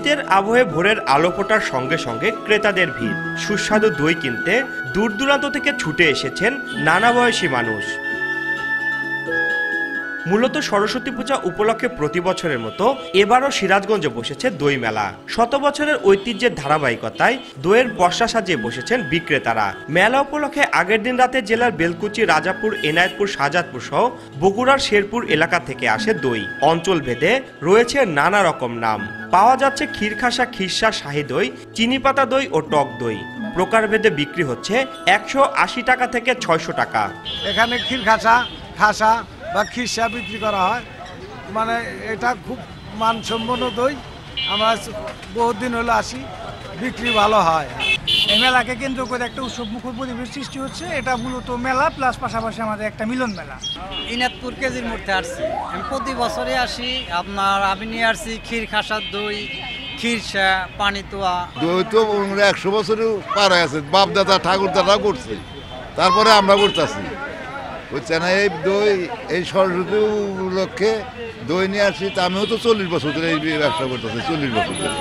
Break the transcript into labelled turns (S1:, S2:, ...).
S1: শীতের আবহে ভোরের আলো ফোটার সঙ্গে সঙ্গে ক্রেতাদের ভিড়। সুস্বাদু দই কিনতে দূর দূরান্ত থেকে ছুটে এসেছেন নানা বয়সী মানুষ। মূলত সরস্বতী পূজা উপলক্ষে প্রতি বছরের মতো এবারও সিরাজগঞ্জে বসেছে দই মেলা। শত বছরের ঐতিহ্যের ধারাবাহিকতায় দইয়ের পসরা সাজিয়ে বসেছেন বিক্রেতারা। মেলা উপলক্ষে আগের দিন রাতে জেলার বেলকুচি, রাজাপুর, এনায়েতপুর, শাহজাদপুর সহ বগুড়ার শেরপুর এলাকা থেকে আসে দই। অঞ্চল ভেদে রয়েছে নানা রকম নাম। পাওয়া যাচ্ছে ক্ষীরখাসা, খিরসা, শাহী দই, চিনিপাতা দই ও টক দই। প্রকারভেদে বিক্রি হচ্ছে 180 টাকা থেকে 600 টাকা।
S2: এখানে ক্ষীরখাসা, খাসা বা খিরসা বিক্রি করা হয়। মানে এটা খুব মানসম্পন্ন দই। আমরা বহুদিন হলো আসি, বিক্রি ভালো হয়।
S3: এই মেলাকে কেন্দ্র করে একটা উৎসবমুখর পরিবেশ সৃষ্টি হচ্ছে। এটা মূলত মেলা প্লাস পাশাপাশি আমাদের একটা মিলন মেলা।
S4: ইনাতপুর কেজির মধ্যে আসছি, আমি প্রতি বছরে আসি। আমি নিয়ে আসছি ক্ষীর খাসার দই, খিরসা, পানিতোয়া
S5: দই। তো 100 বছরও পার হয়ে আছে, বাপ দাদা ঠাকুর দাদা করছে, তারপরে আমরা করতেছি, বুঝছে না। এই দই এই সরস্বতী উপলক্ষে দই নিয়ে আসছি। তা আমিও তো 40 বছর ধরে এই ব্যবসা করতেছি, 40 বছর ধরে।